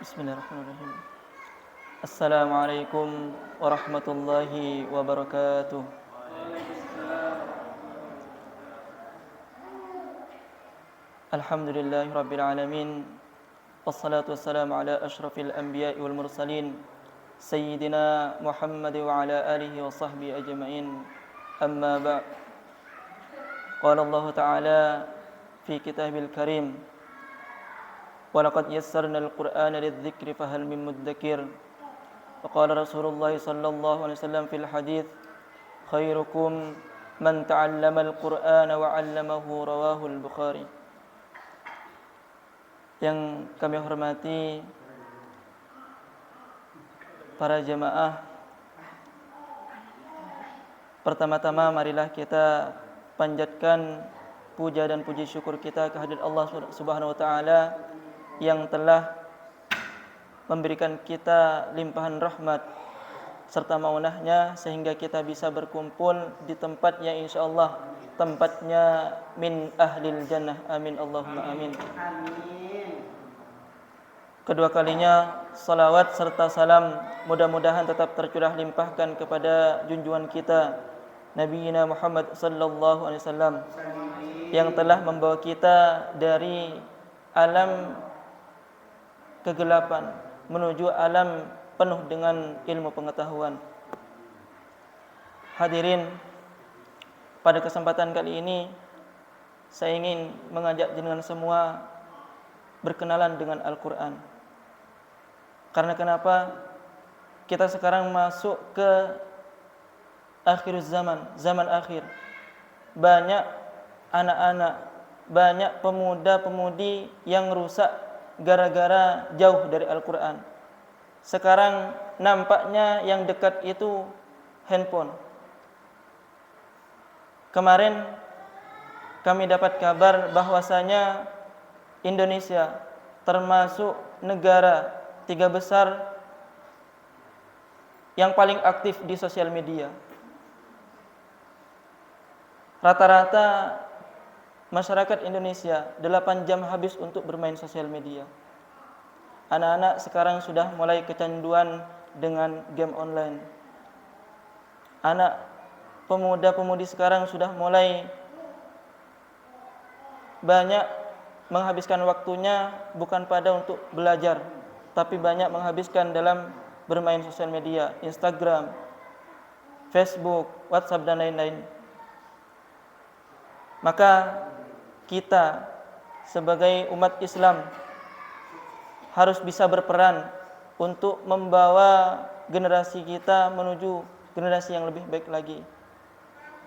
Bismillahirrahmanirrahim. Assalamualaikum warahmatullahi wabarakatuh. Alhamdulillahi rabbil alamin. Wassalatu wassalamu ala asyrafil anbiya'i wal mursalin Sayyidina Muhammad wa ala alihi wa sahbihi ajma'in. Amma ba'd. Qala Allah Ta'ala fi kitabil karim, وَلَقَدْ يَسَّرْنَا الْقُرْآنَ لِلذِّكْرِ فَهَلْ مِن مُّدَّكِرٍ. وقال رسول الله صلى الله عليه وسلم في الحديث خيركم من تعلم القرآن وعلمه رواه البخاري. Yang kami hormati para jemaah, pertama-tama marilah kita panjatkan puja dan puji syukur kita kehadirat Allah Subhanahu wa taala yang telah memberikan kita limpahan rahmat serta maunahnya sehingga kita bisa berkumpul di tempat yang insyaallah tempatnya min ahlil jannah. Amin Allahumma amin. Kedua kalinya salawat serta salam mudah-mudahan tetap tercurah limpahkan kepada junjungan kita Nabi Muhammad sallallahu alaihi wasallam yang telah membawa kita dari alam kegelapan menuju alam penuh dengan ilmu pengetahuan. Hadirin, pada kesempatan kali ini saya ingin mengajak jenengan semua berkenalan dengan Al-Quran. Karena kenapa? Kita sekarang masuk ke akhir zaman, zaman akhir. Banyak anak-anak, banyak pemuda-pemudi yang rusak gara-gara jauh dari Al-Quran. Sekarang nampaknya yang dekat itu handphone. Kemarin kami dapat kabar bahwasanya Indonesia termasuk negara 3 besar yang paling aktif di sosial media. Rata-rata masyarakat Indonesia 8 jam habis untuk bermain sosial media. Anak-anak sekarang sudah mulai kecanduan dengan game online. Anak pemuda-pemudi sekarang sudah mulai banyak menghabiskan waktunya bukan pada untuk belajar, tapi banyak menghabiskan dalam bermain sosial media, Instagram, Facebook, WhatsApp dan lain-lain. Maka kita sebagai umat Islam harus bisa berperan untuk membawa generasi kita menuju generasi yang lebih baik lagi.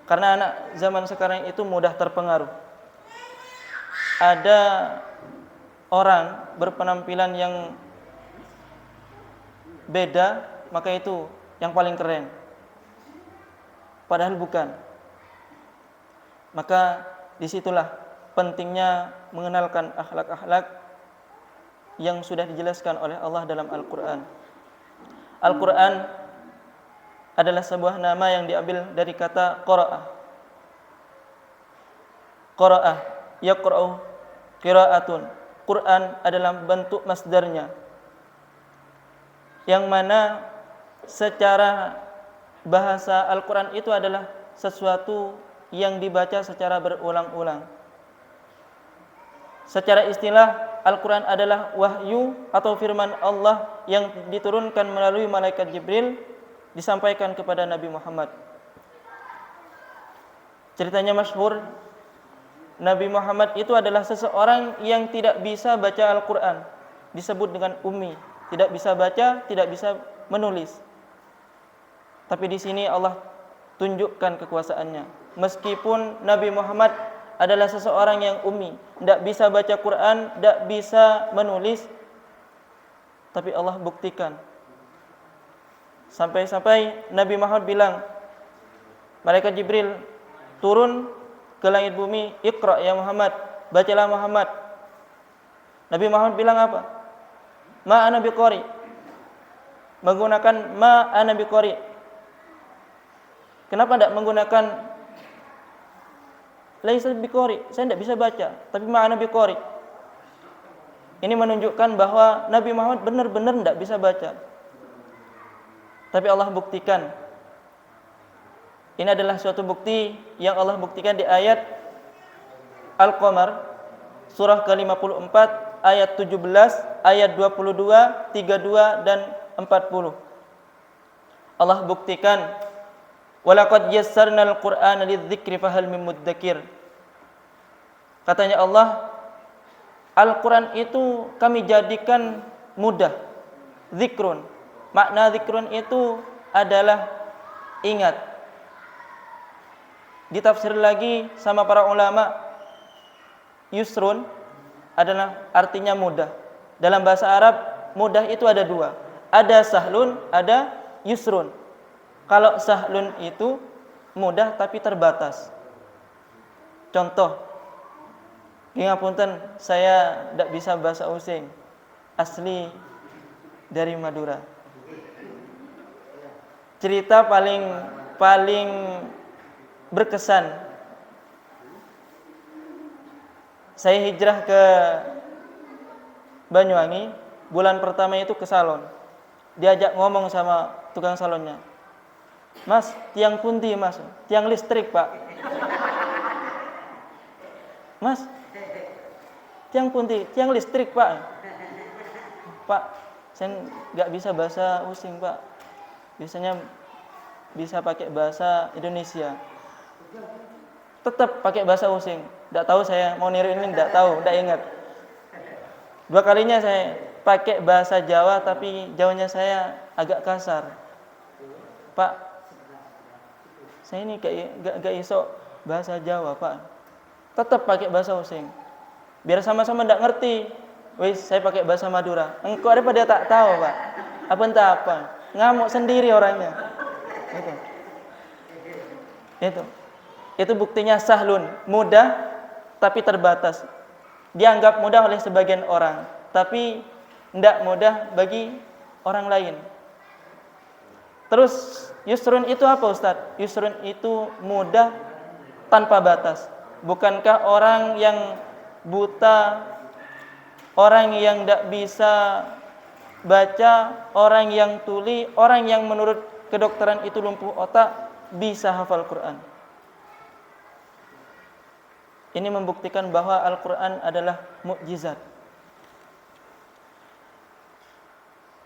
Karena anak zaman sekarang itu mudah terpengaruh. Ada orang berpenampilan yang beda, maka itu yang paling keren. Padahal bukan. Maka disitulah pentingnya mengenalkan akhlak-akhlak yang sudah dijelaskan oleh Allah dalam Al-Quran. Al-Quran adalah sebuah nama yang diambil dari kata qara'ah. Qara'ah, yaqra'u, qira'atun. Quran adalah bentuk masdarnya, yang mana secara bahasa Al-Quran itu adalah sesuatu yang dibaca secara berulang-ulang. Secara istilah, Al-Quran adalah wahyu atau firman Allah yang diturunkan melalui malaikat Jibril, disampaikan kepada Nabi Muhammad. Ceritanya masyhur, Nabi Muhammad itu adalah seseorang yang tidak bisa baca Al-Quran, disebut dengan ummi, tidak bisa baca, tidak bisa menulis. Tapi di sini Allah tunjukkan kekuasaannya. Meskipun Nabi Muhammad adalah seseorang yang ummi, tidak bisa baca Quran, tidak bisa menulis, tapi Allah buktikan. Sampai-sampai Nabi Muhammad bilang, malaikat Jibril turun ke langit bumi, Iqra ya Muhammad, bacalah Muhammad. Nabi Muhammad bilang apa? Ma ana biqari. Menggunakan ma ana biqari. Kenapa tidak menggunakan laisa biqari? Saya tidak bisa baca, tapi ma ana biqari. Ini menunjukkan bahwa Nabi Muhammad benar-benar tidak bisa baca. Tapi Allah buktikan. Ini adalah suatu bukti yang Allah buktikan di ayat Al-Qamar surah ke-54 ayat 17, ayat 22, 32 dan 40. Allah buktikan, "Walaqad yassarnal Qur'ana lidzikri fahal mim mudzakir." Katanya Allah, Al-Qur'an itu kami jadikan mudah. Zikrun. Makna zikrun itu adalah ingat. Ditafsir lagi sama para ulama, yusrun adalah artinya mudah. Dalam bahasa Arab, mudah itu ada dua. Ada sahlun, ada yusrun. Kalau sahlun itu mudah tapi terbatas. Contoh, ngapunten, saya tidak bisa bahasa Osing, asli dari Madura. Cerita paling berkesan, saya hijrah ke Banyuwangi, bulan pertama itu ke salon. Diajak ngomong sama tukang salonnya, "Mas, tiang pundi mas?" "Tiang listrik pak." "Mas, tiang pundi?" "Tiang listrik pak." "Pak, saya nggak bisa bahasa Osing pak, biasanya bisa pakai bahasa Indonesia." Tetap pakai bahasa Osing. Tidak tahu saya mau niru ini, tidak tahu, tidak ingat. Dua kalinya saya pakai bahasa Jawa, tapi Jawanya saya agak kasar. "Pak, saya ini gak iso bahasa Jawa pak." Tetap pakai bahasa Osing. Biar sama-sama tidak ngerti. Wis, saya pakai bahasa Madura. Engkau daripada tak tahu pak. Apa entah apa. Ngamuk sendiri orangnya. Itu buktinya sahlun, mudah tapi terbatas. Dianggap mudah oleh sebagian orang, tapi tidak mudah bagi orang lain. Terus yusrun itu apa Ustaz? Yusrun itu mudah tanpa batas. Bukankah orang yang buta, orang yang tidak bisa baca, orang yang tuli, orang yang menurut kedokteran itu lumpuh otak, bisa hafal Quran? Ini membuktikan bahwa Al-Quran adalah mukjizat.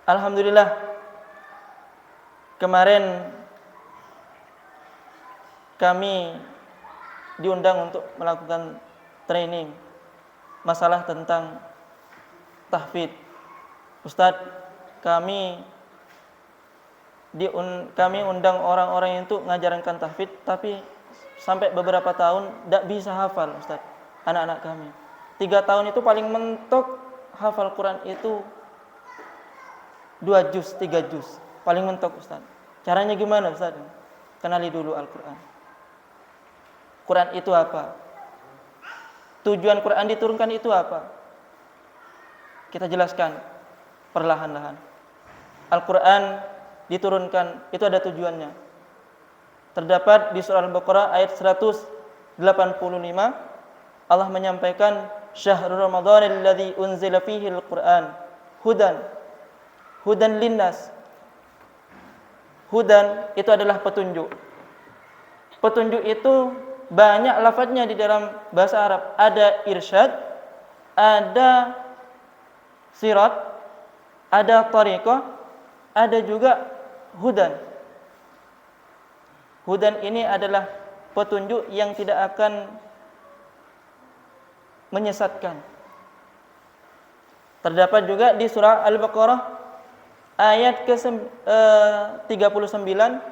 Alhamdulillah, kemarin kami diundang untuk melakukan training masalah tentang tahfidz. Ustadz, kami undang orang-orang itu ngajarkan tahfidz, tapi sampai beberapa tahun tidak bisa hafal Ustaz, anak-anak kami. 3 tahun itu paling mentok hafal Quran itu 2 juz, 3 juz. Paling mentok Ustaz. Caranya gimana Ustaz? Kenali dulu Al-Quran. Quran itu apa? Tujuan Quran diturunkan itu apa? Kita jelaskan perlahan-lahan. Al-Quran diturunkan itu ada tujuannya. Terdapat di surah Al-Baqarah ayat 185, Allah menyampaikan, "Syahrul Ramadhanil ladzi unzila fihi al-Qur'an hudan linnas." Hudan itu adalah petunjuk. Petunjuk itu banyak lafadznya di dalam bahasa Arab. Ada irsyad, ada sirat, ada tariqah, ada juga hudan. Hudan ini adalah petunjuk yang tidak akan menyesatkan. Terdapat juga di surah Al-Baqarah ayat ke-39,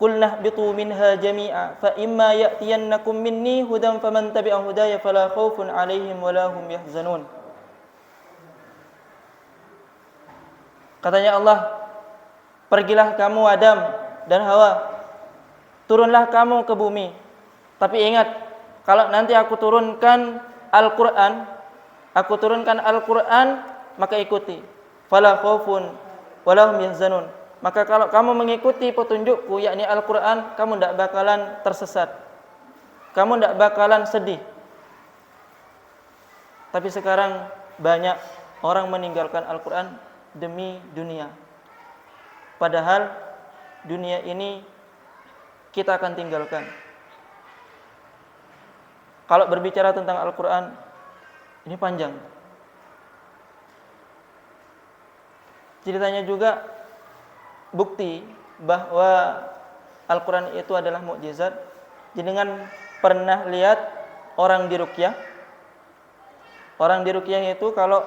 "Qul nahbitu minha jami'a fa imma ya'tiyannakum minni hudan faman tabi'a hudaya fala khaufun 'alaihim wa la hum yahzanun." Katanya Allah, "Pergilah kamu Adam dan Hawa, turunlah kamu ke bumi. Tapi ingat, kalau nanti aku turunkan Al-Quran, maka ikuti. Fala khaufun walahum yahzanun." Maka kalau kamu mengikuti petunjukku, yakni Al-Quran, kamu tidak bakalan tersesat, kamu tidak bakalan sedih. Tapi sekarang banyak orang meninggalkan Al-Quran demi dunia. Padahal dunia ini kita akan tinggalkan. Kalau berbicara tentang Al-Quran, ini panjang. Ceritanya juga bukti bahwa Al-Quran itu adalah mukjizat. Jenengan pernah lihat orang diruqyah? Orang diruqyah itu kalau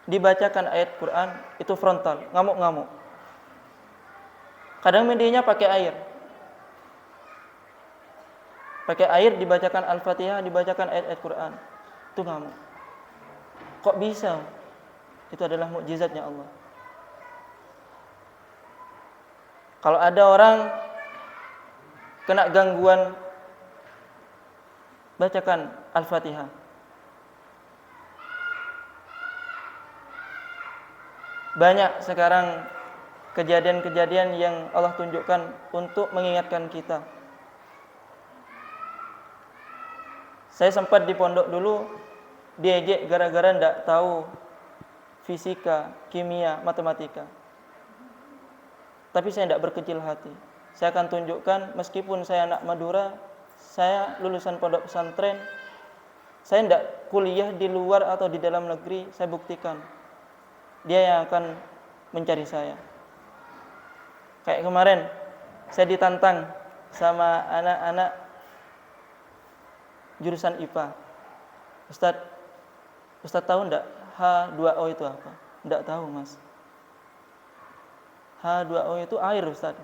dibacakan ayat Quran itu frontal, ngamuk-ngamuk. Kadang medianya pakai air. Pakai air dibacakan Al-Fatihah, dibacakan ayat-ayat Quran. Itu ngamuk. Kok bisa? Itu adalah mukjizatnya Allah. Kalau ada orang kena gangguan, bacakan Al-Fatihah. Banyak sekarang kejadian-kejadian yang Allah tunjukkan untuk mengingatkan kita. Saya sempat di pondok dulu diejek gara-gara tidak tahu fisika, kimia, matematika. Tapi saya tidak berkecil hati. Saya akan tunjukkan meskipun saya anak Madura, saya lulusan pondok pesantren, saya tidak kuliah di luar atau di dalam negeri, saya buktikan dia yang akan mencari saya. Kayak kemarin saya ditantang sama anak-anak jurusan IPA. Ustaz tahu enggak H2O itu apa? Enggak tahu, Mas. H2O itu air, Ustaz.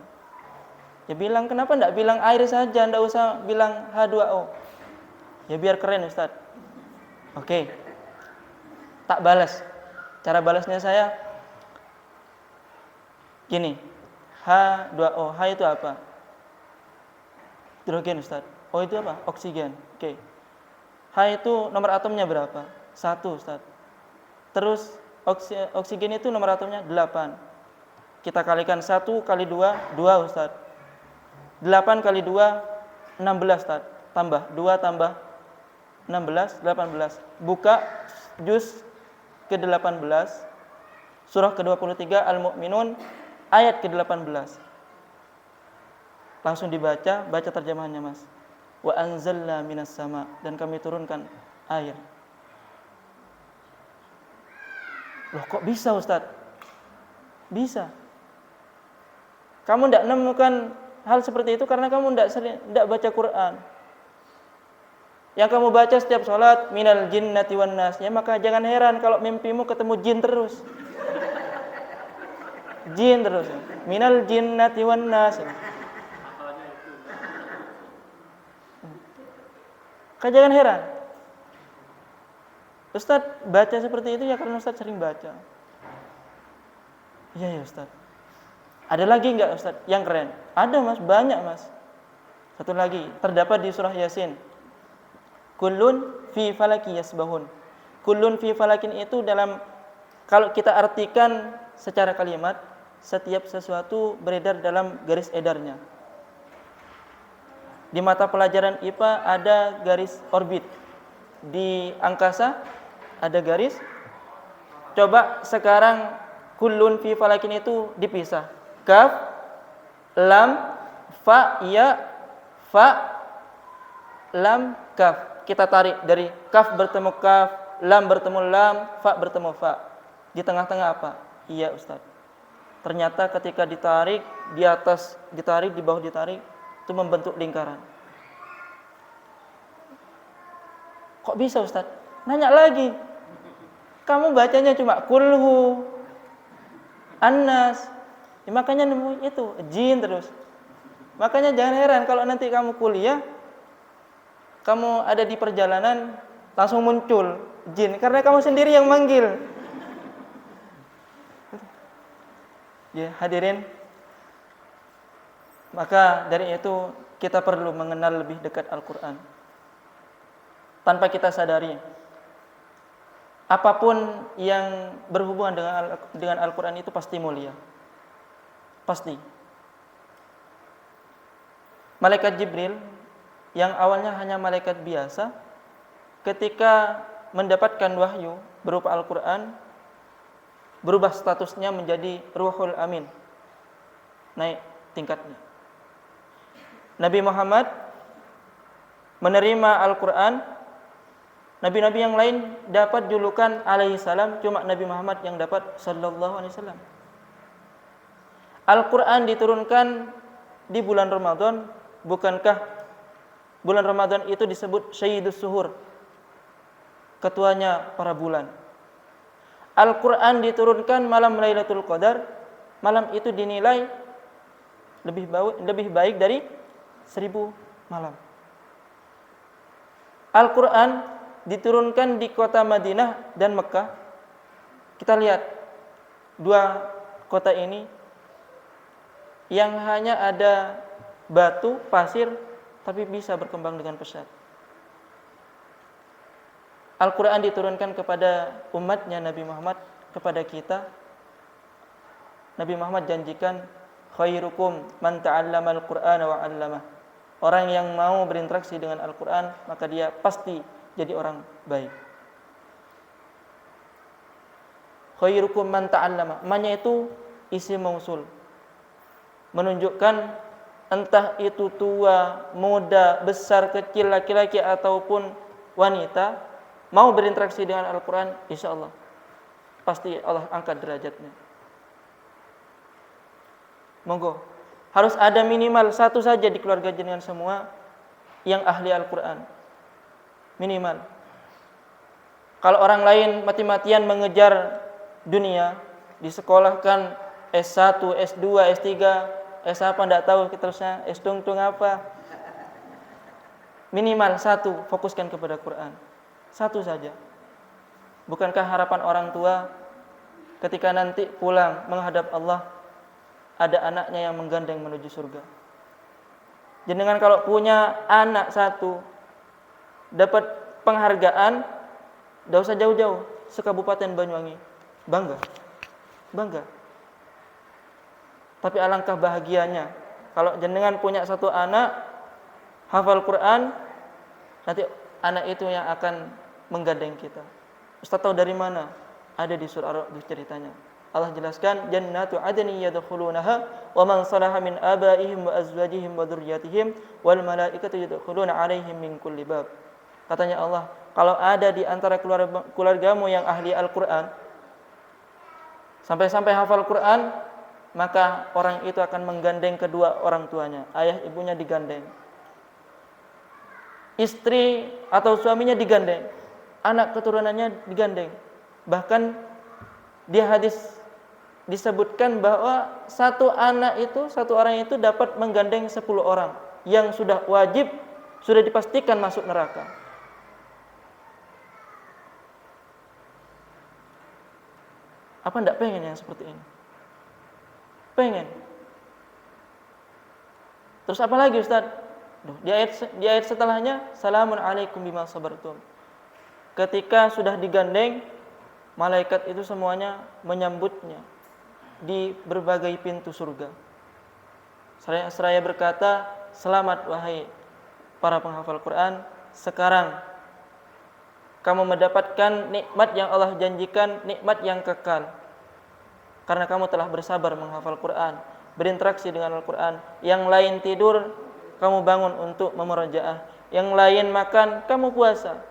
Ya bilang, kenapa enggak bilang air saja, enggak usah bilang H2O. Ya biar keren, Ustaz. Oke. Tak balas. Cara balasnya saya gini. H2O. H itu apa? Hidrogen, Ustaz. O itu apa? Oksigen. Oke. H itu nomor atomnya berapa? 1, Ustaz. Terus oksigen itu nomor atomnya 8. Kita kalikan 1 kali 2, 2, Ustaz. 8 kali 2, 16, Ustaz. Tambah 2 tambah 16, 18. Buka juz ke-18, surah ke-23 Al-Mu'minun, ayat ke-18. Langsung dibaca, baca terjemahannya, Mas. Wa anzalna minas sama, dan kami turunkan air. Loh, kok bisa, Ustaz? Bisa. Kamu tidak menemukan hal seperti itu karena kamu tidak baca Quran. Yang kamu baca setiap sholat minal jinnati wan nas, ya maka jangan heran kalau mimpimu ketemu jin terus. Jin terus. Minal jinnati wan nas. Jangan heran. Ustaz baca seperti itu ya karena Ustaz sering baca. Iya ya Ustaz. Ada lagi enggak Ustaz yang keren? Ada, Mas, banyak, Mas. Satu lagi terdapat di surah Yasin. Kullun fi falaki yasbahun. Kullun fi falakin itu dalam, kalau kita artikan secara kalimat, setiap sesuatu beredar dalam garis edarnya. Di mata pelajaran IPA ada garis orbit. Di angkasa ada garis. Coba sekarang kullun fi falakin itu dipisah. Kaf, lam, fa, ya, fa, lam, kaf. Kita tarik dari kaf bertemu kaf, lam bertemu lam, fa bertemu fa. Di tengah-tengah apa? Iya, Ustaz. Ternyata ketika ditarik, di atas ditarik, di bawah ditarik, itu membentuk lingkaran. Kok bisa, Ustaz? Nanya lagi. Kamu bacanya cuma kulhu, annas. Ya, makanya nemu itu jin terus. Makanya jangan heran kalau nanti kamu kuliah, kamu ada di perjalanan langsung muncul jin karena kamu sendiri yang manggil. Ya, hadirin. Maka dari itu kita perlu mengenal lebih dekat Al-Qur'an. Tanpa kita sadari, apapun yang berhubungan dengan Al-Qur'an itu pasti mulia. Pasti. Malaikat Jibril yang awalnya hanya malaikat biasa, ketika mendapatkan wahyu berupa Al-Quran, berubah statusnya menjadi Ruhul Amin, naik tingkatnya. Nabi Muhammad menerima Al-Quran, nabi-nabi yang lain dapat julukan alaihi salam, cuma Nabi Muhammad yang dapat sallallahu alaihi wasallam. Al-Quran diturunkan di bulan Ramadan. Bukankah bulan Ramadan itu disebut Sayyidus Suhur, ketuanya para bulan? Al-Quran diturunkan malam Lailatul Qadar. Malam itu dinilai lebih baik dari 1000 malam. Al-Quran diturunkan di kota Madinah dan Mekah. Kita lihat dua kota ini yang hanya ada batu, pasir, tapi bisa berkembang dengan pesat. Al-Quran diturunkan kepada umatnya Nabi Muhammad, kepada kita. Nabi Muhammad janjikan, khairukum man ta'allama al-Qur'ana wa 'allamah. Orang yang mau berinteraksi dengan Al-Quran, maka dia pasti jadi orang baik. Khairukum man ta'allama. Man-nya itu isim mausul, menunjukkan entah itu tua, muda, besar, kecil, laki-laki ataupun wanita, mau berinteraksi dengan Al-Quran, insya Allah pasti Allah angkat derajatnya. Monggo, harus ada minimal satu saja di keluarga jenengan semua yang ahli Al-Quran, minimal. Kalau orang lain mati-matian mengejar dunia, disekolahkan S1, S2, S3, S apa enggak tahu terusnya, S tung apa. Minimal satu, fokuskan kepada Quran. Satu saja. Bukankah harapan orang tua ketika nanti pulang menghadap Allah, ada anaknya yang menggandeng menuju surga? Jenengan kalau punya anak satu dapat penghargaan, enggak usah jauh-jauh, se-Kabupaten Banyuwangi, bangga. Tapi alangkah bahagianya kalau jenengan punya satu anak hafal Quran, nanti anak itu yang akan menggandeng kita. Ustaz tahu dari mana? Ada di surah Ar-Ra'd ceritanya. Allah jelaskan, jannatu adnin yadkhulunaha wa man salaha min abaihim wa azwajihim wa dzurriyyatihim wal malaikatu yadkhuluna 'alaihim min kulli bab. Katanya Allah, kalau ada di antara keluargamu yang ahli Al-Quran, sampai-sampai hafal Quran, maka orang itu akan menggandeng kedua orang tuanya, ayah ibunya digandeng, istri atau suaminya digandeng, anak keturunannya digandeng. Bahkan di hadis disebutkan bahwa satu orang itu dapat menggandeng 10 orang yang sudah wajib, sudah dipastikan masuk neraka. Apa enggak pengen yang seperti ini? Pengen. Terus apa lagi Ustaz? Di ayat setelahnya, salamun alaikum bima sabartum. Ketika sudah digandeng, malaikat itu semuanya menyambutnya di berbagai pintu surga. Seraya berkata, selamat wahai para penghafal Quran, sekarang kamu mendapatkan nikmat yang Allah janjikan, nikmat yang kekal. Karena kamu telah bersabar menghafal Quran, berinteraksi dengan Al-Quran. Yang lain tidur, kamu bangun untuk memurajaah. Yang lain makan, kamu puasa.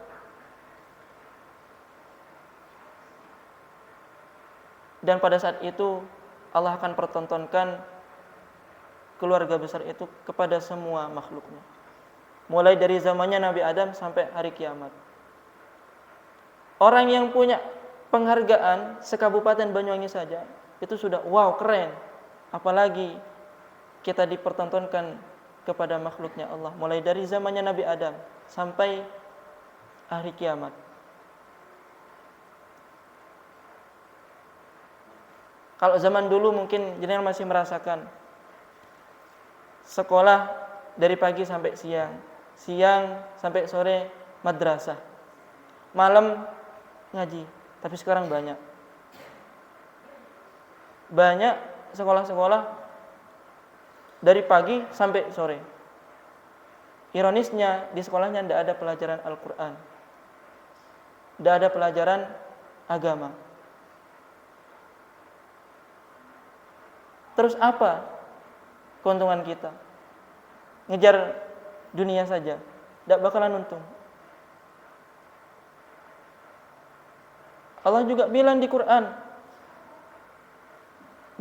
Dan pada saat itu Allah akan pertontonkan keluarga besar itu kepada semua makhluknya, mulai dari zamannya Nabi Adam sampai hari kiamat. Orang yang punya penghargaan se-Kabupaten Banyuwangi saja itu sudah wow, keren. Apalagi kita dipertontonkan kepada makhluknya Allah, mulai dari zamannya Nabi Adam sampai hari kiamat. Kalau zaman dulu mungkin jenengan masih merasakan sekolah dari pagi sampai siang, siang sampai sore madrasah, malam ngaji. Tapi sekarang banyak sekolah-sekolah dari pagi sampai sore. Ironisnya di sekolahnya tidak ada pelajaran Al-Quran. tidak ada pelajaran agama. Terus apa keuntungan kita? Ngejar dunia saja, tidak bakalan untung. Allah juga bilang di Quran,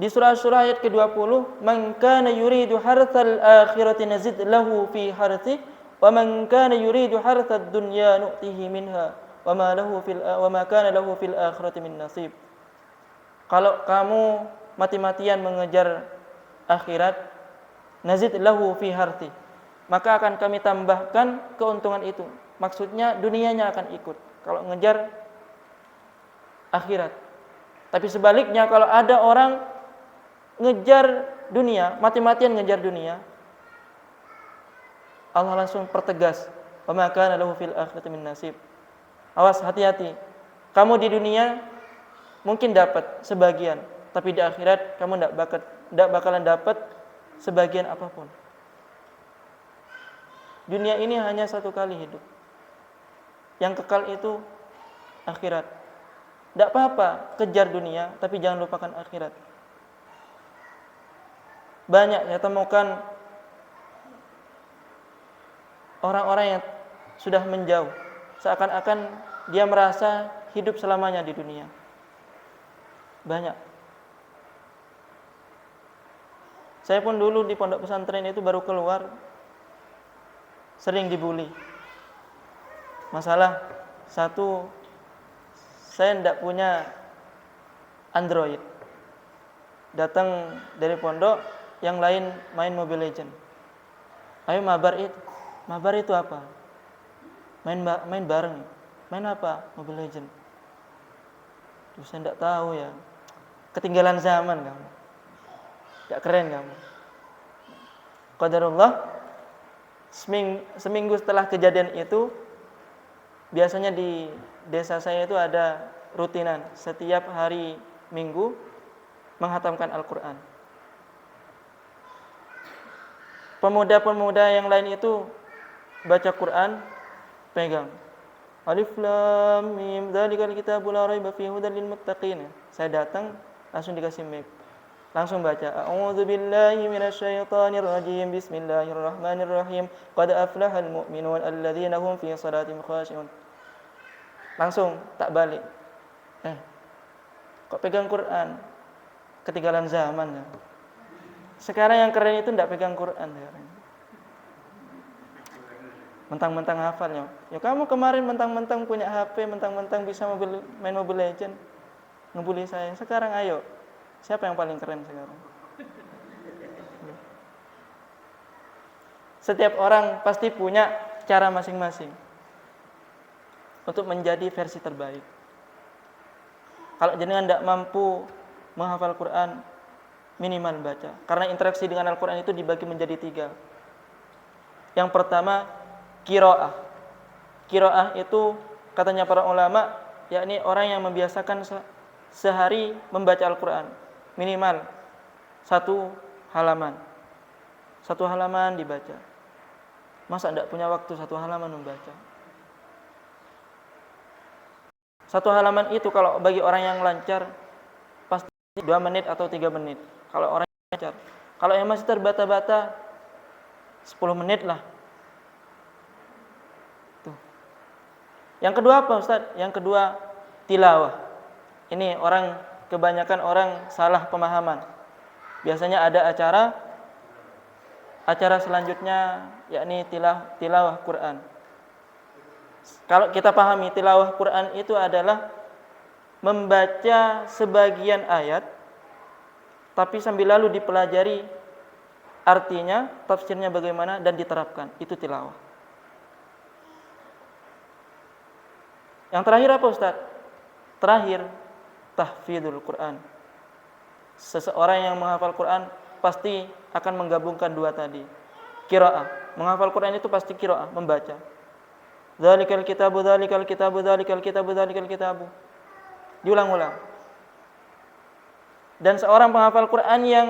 di surah ayat ke-20, "Man kana yuridu harthal akhirati nazid lahu fi harthi, wa man kana yuridu harthad dunya nu'tihi minha, wa ma kana lahu fil akhirati min nasib." Kalau kamu mati-matian mengejar akhirat, nazid lahu fi harthi, maka akan kami tambahkan keuntungan itu. Maksudnya dunianya akan ikut kalau ngejar akhirat. Tapi sebaliknya, kalau ada orang ngejar dunia, mati-matian ngejar dunia, Allah langsung pertegas, wa ma kana lahu fil akhirati min nasib. Awas, hati-hati. Kamu di dunia mungkin dapat sebagian, tapi di akhirat kamu tidak bakalan dapat sebagian apapun. Dunia ini hanya satu kali hidup. Yang kekal itu akhirat. Tidak apa-apa kejar dunia, tapi jangan lupakan akhirat. Banyak saya temukan orang-orang yang sudah menjauh, seakan-akan dia merasa hidup selamanya di dunia. Banyak. Saya pun dulu di pondok pesantren itu baru keluar, sering dibully. Masalah satu, saya tidak punya Android. Datang dari pondok, yang lain main Mobile Legend. Ayo mabar itu. Mabar itu apa? Main bareng. Main apa? Mobile Legend. Terus saya tidak tahu ya. Ketinggalan zaman kamu. Tidak keren kamu. Qadarullah, seminggu setelah kejadian itu, biasanya di desa saya itu ada rutinan setiap hari Minggu menghatamkan Al-Quran. Pemuda-pemuda yang lain itu baca Quran, pegang. Alif Lam Mim, dzalikal kitabul la raiba fihi hudal lil muttaqin. Saya datang, langsung dikasih mic. Langsung baca, A'udzu billahi minasyaitonir rajim. Bismillahirrahmanirrahim. Qad aflahal mu'minun alladzina hum fi shalatihim khashi'un. Langsung tak balik. Kok pegang Quran? Ketinggalan zaman ya. Sekarang yang keren itu tidak pegang Quran sekarang. Mentang-mentang hafalnya. Ya kamu kemarin mentang-mentang punya HP, mentang-mentang bisa main Mobile Legend, ngebully saya. Sekarang ayo, siapa yang paling keren sekarang? Setiap orang pasti punya cara masing-masing untuk menjadi versi terbaik. Kalau jenengan tidak mampu menghafal Quran, minimal baca. Karena interaksi dengan Al-Quran itu dibagi menjadi 3. Yang pertama, qiraah. Qiraah itu katanya para ulama, yakni orang yang membiasakan sehari membaca Al-Quran. Minimal 1 halaman. 1 halaman dibaca. Masa tidak punya waktu 1 halaman membaca? 1 halaman itu kalau bagi orang yang lancar pasti 2 menit atau 3 menit. Kalau orang yang lancar. Kalau yang masih terbata-bata 10 menit lah. Tuh. Yang kedua apa Ustaz? Yang kedua tilawah. Ini kebanyakan orang salah pemahaman. Biasanya ada acara selanjutnya yakni tilawah Quran. Kalau kita pahami tilawah Quran itu adalah membaca sebagian ayat tapi sambil lalu dipelajari artinya, tafsirnya bagaimana dan diterapkan. Itu tilawah. Yang terakhir apa Ustaz? Terakhir tahfidzul Quran. Seseorang yang menghafal Quran pasti akan menggabungkan 2 tadi. Qiraah. Menghafal Quran itu pasti qiraah, membaca. Dzalikal kitabu, dzalikal kitabu, dzalikal kitabu, dzalikal kitabu. Diulang-ulang. Dan seorang penghafal Quran yang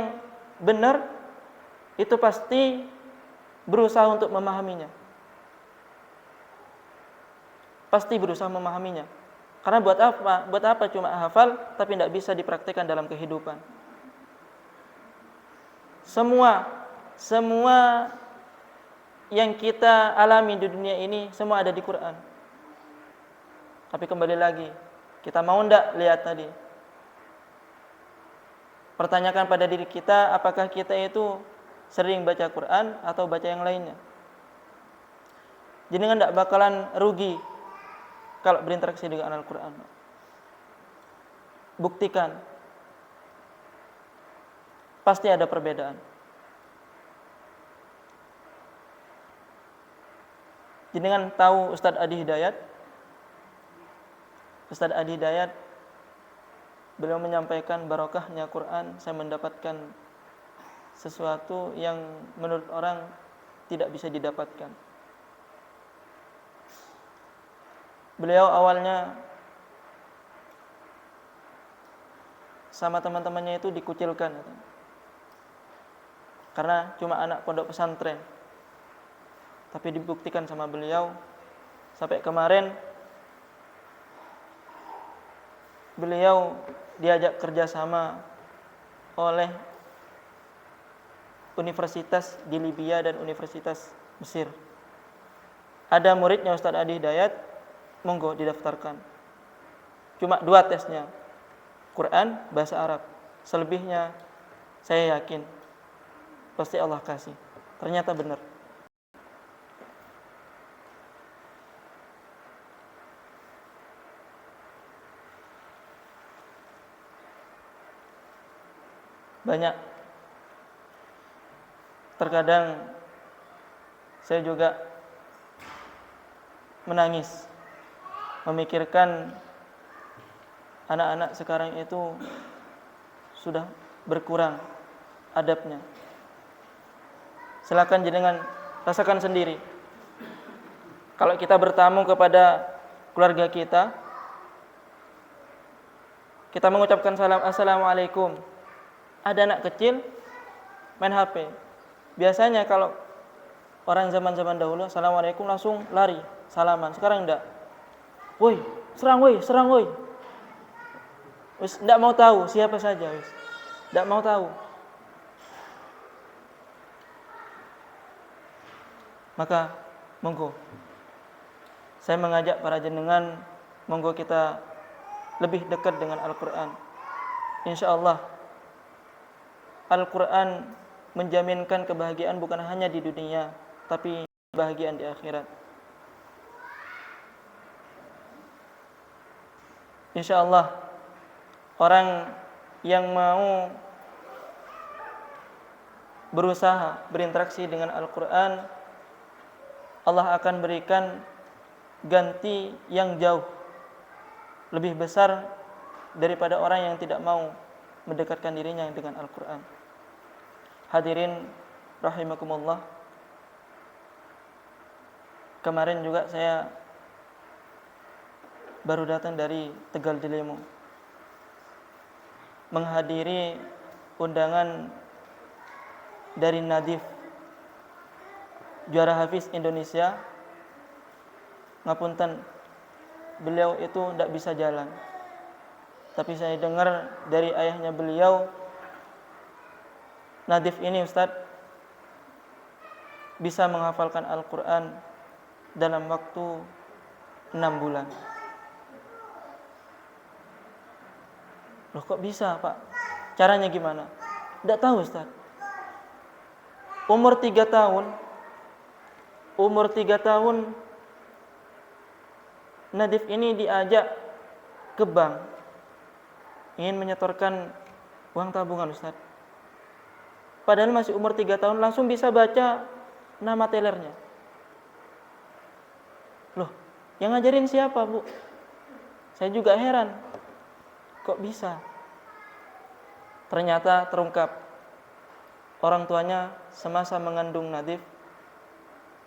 benar itu pasti berusaha untuk memahaminya. Pasti berusaha memahaminya. Karena buat apa? Buat apa cuma hafal tapi tidak bisa dipraktikkan dalam kehidupan? Semua yang kita alami di dunia ini semua ada di Quran. Tapi kembali lagi, kita mau ndak lihat tadi? Pertanyakan pada diri kita, apakah kita itu sering baca Quran atau baca yang lainnya? Jenengan ndak bakalan rugi kalau berinteraksi dengan Al-Quran. Buktikan. Pasti ada perbedaan. Jenengan tahu Ustadz Adi Hidayat? Ustadz Adi Hidayat, beliau menyampaikan barokahnya Quran, saya mendapatkan sesuatu yang menurut orang tidak bisa didapatkan. Beliau awalnya sama teman-temannya itu dikucilkan, karena cuma anak pondok pesantren. Tapi dibuktikan sama beliau, sampai kemarin beliau diajak kerjasama oleh universitas di Libya dan universitas Mesir. Ada muridnya Ustadz Adi Hidayat, monggo didaftarkan. Cuma 2 tesnya, Quran, bahasa Arab. Selebihnya saya yakin pasti Allah kasih. Ternyata benar. Banyak. Terkadang saya juga menangis memikirkan anak-anak sekarang itu sudah berkurang adabnya. Silakan jenengan rasakan sendiri. Kalau kita bertamu kepada keluarga kita, kita mengucapkan salam assalamualaikum. Ada anak kecil main HP. Biasanya kalau orang zaman-zaman dahulu assalamualaikum langsung lari salaman. Sekarang enggak. Woi, serang woi. Wis enggak mau tahu siapa saja, wis. Enggak mau tahu. Maka monggo saya mengajak para jenengan, monggo kita lebih dekat dengan Al-Qur'an. Insyaallah Al-Quran menjaminkan kebahagiaan bukan hanya di dunia, tapi kebahagiaan di akhirat. InsyaAllah orang yang mau berusaha berinteraksi dengan Al-Quran, Allah akan berikan ganti yang jauh lebih besar daripada orang yang tidak mau mendekatkan dirinya dengan Al-Quran. Hadirin rahimakumullah, kemarin juga saya baru datang dari Tegal Delemo menghadiri undangan dari Nadif, juara Hafiz Indonesia. Ngapunten, beliau itu tidak bisa jalan, tapi saya dengar dari ayahnya beliau, Nadif ini Ustadz bisa menghafalkan Al-Quran dalam waktu 6 bulan. Loh kok bisa Pak? Caranya gimana? Tidak tahu Ustadz. Umur 3 tahun Nadif ini diajak ke bank, ingin menyetorkan uang tabungan Ustadz. Padahal masih umur 3 tahun langsung bisa baca nama tellernya. Loh, yang ngajarin siapa Bu? Saya juga heran, kok bisa? Ternyata terungkap, orang tuanya semasa mengandung Nadif,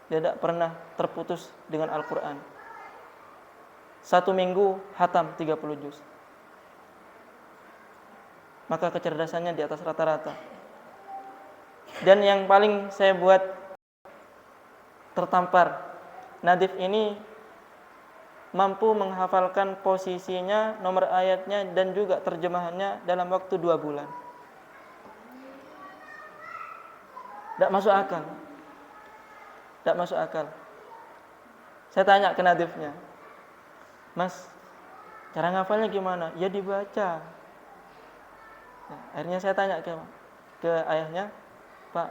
dia tidak pernah terputus dengan Al-Quran. 1 minggu hatam 30 juz. Maka kecerdasannya di atas rata-rata. Dan yang paling saya buat tertampar, Nadif ini mampu menghafalkan posisinya, nomor ayatnya, dan juga terjemahannya dalam waktu 2 bulan. Tidak masuk akal. Tidak masuk akal. Saya tanya ke nadifnya, Mas, cara ngafalnya gimana? Ya dibaca. Nah, akhirnya saya tanya ke ayahnya, Pak,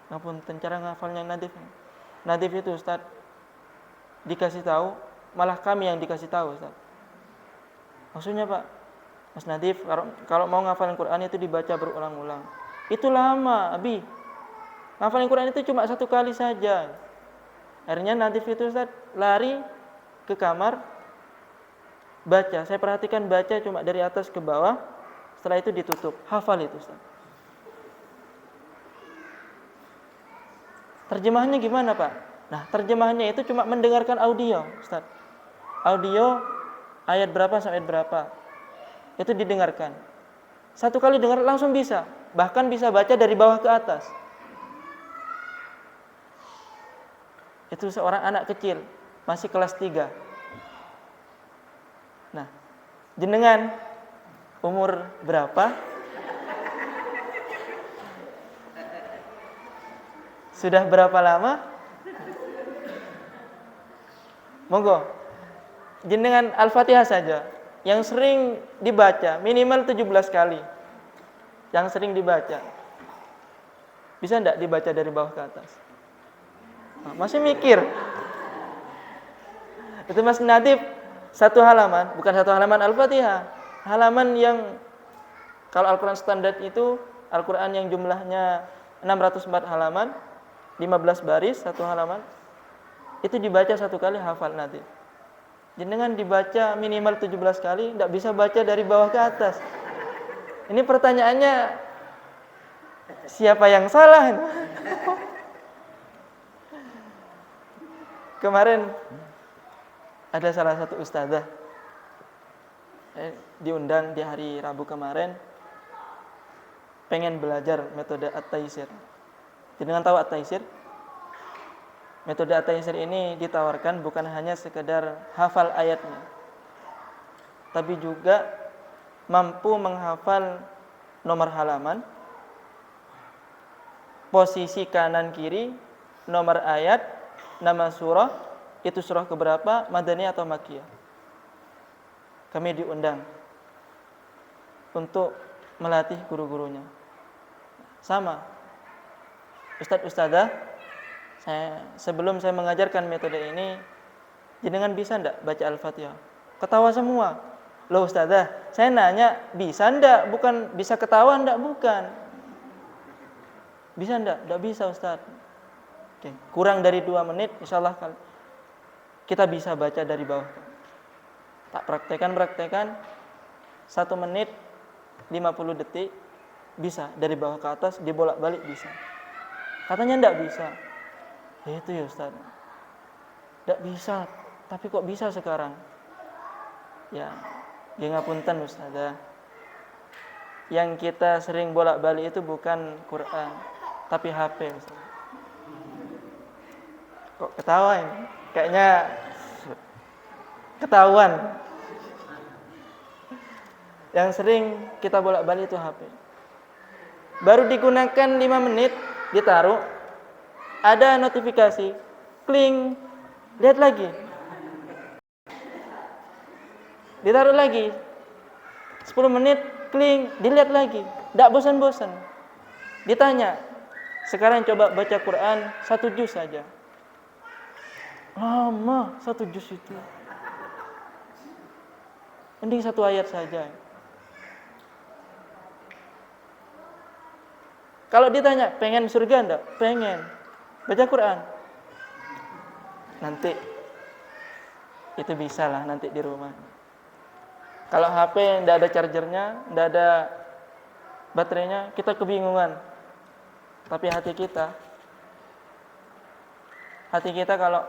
ngapunten, cara ngafalnya nadif. Nadif itu Ustaz dikasih tahu, malah kami yang dikasih tahu Ustaz. Maksudnya Pak, Mas Nadif, kalau mau ngafalin Quran itu dibaca berulang-ulang. Itu lama, Abi. Ngafalin Quran itu cuma 1 kali saja. Akhirnya Nadif itu Ustaz lari ke kamar, baca. Saya perhatikan baca cuma dari atas ke bawah, setelah itu ditutup. Hafal itu Ustaz. Terjemahannya gimana Pak? Nah, terjemahannya itu cuma mendengarkan audio Ustaz. Audio ayat berapa sampai berapa, itu didengarkan. 1 kali dengar langsung bisa. Bahkan bisa baca dari bawah ke atas. Itu seorang anak kecil, masih kelas 3. Nah, jenengan umur berapa? Sudah berapa lama? Monggo, jenengan Al-Fatihah saja yang sering dibaca minimal 17 kali. Yang sering dibaca. Bisa enggak dibaca dari bawah ke atas? Nah, masih mikir. Itu Mas Nadif 1 halaman, bukan 1 halaman Al-Fatihah. Halaman yang kalau Al-Quran standar itu Al-Quran yang jumlahnya 604 halaman, 15 baris 1 halaman. Itu dibaca 1 kali hafal Nadif. Jenengan dibaca minimal 17 kali, enggak bisa baca dari bawah ke atas. Ini pertanyaannya, siapa yang salah? Kemarin ada salah satu ustazah diundang di hari Rabu kemarin, pengen belajar metode At-Taisir. Jenengan tahu At-Taisir? Metode At-Taisir ini ditawarkan bukan hanya sekedar hafal ayatnya, tapi juga mampu menghafal nomor halaman, posisi kanan kiri, nomor ayat, nama surah, itu surah keberapa, Madaniyah atau Makkiyah. Kami diundang untuk melatih guru-gurunya. Sama, Ustadz-ustadzah, sebelum saya mengajarkan metode ini, jenengan bisa enggak baca Al-Fatihah? Ketawa semua. Loh ustazah, saya nanya bisa enggak, bukan bisa ketawa enggak, bukan. Bisa enggak? Enggak bisa Ustaz. Oke, kurang dari 2 menit insyaallah kita bisa baca dari bawah. Tak praktekan 1 menit 50 detik bisa, dari bawah ke atas dibolak-balik bisa. Katanya enggak bisa. Ya itu ya Ustaz. Enggak bisa, tapi kok bisa sekarang? Ya ngapunten Ustazah. Yang kita sering bolak-balik itu bukan Quran, tapi HP Ustaz. Kok ketawa ini? Kayaknya ketahuan. Yang sering kita bolak-balik itu HP. Baru digunakan 5 menit, ditaruh, ada notifikasi, kling, lihat lagi. Ditaruh lagi 10 menit, kling, dilihat lagi. Tidak bosan-bosan. Ditanya, sekarang coba baca Quran 1 juz saja. Lama 1 juz itu. Mending 1 ayat saja. Kalau ditanya, pengen surga enggak? Pengen. Baca Quran. Nanti. Itu bisa lah nanti di rumah. Kalau HP enggak ada chargernya, enggak ada baterainya, kita kebingungan. Tapi hati kita kalau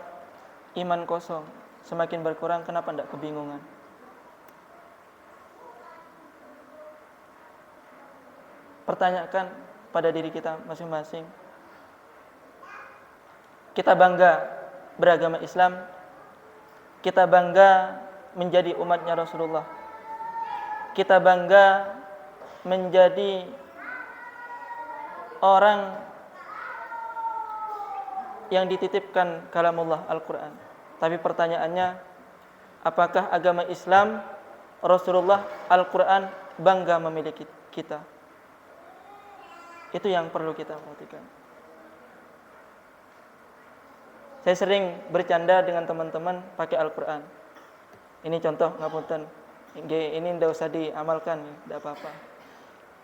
iman kosong, semakin berkurang, kenapa enggak kebingungan? Pertanyakan pada diri kita masing-masing. Kita bangga beragama Islam, kita bangga menjadi umatnya Rasulullah. Kita bangga menjadi orang yang dititipkan kalamullah Al-Quran. Tapi pertanyaannya, apakah agama Islam, Rasulullah, Al-Quran bangga memiliki kita? Itu yang perlu kita perhatikan. Saya sering bercanda dengan teman-teman pakai Al-Quran. Ini contoh, ngapunten. Ini tidak usah diamalkan, tidak apa-apa.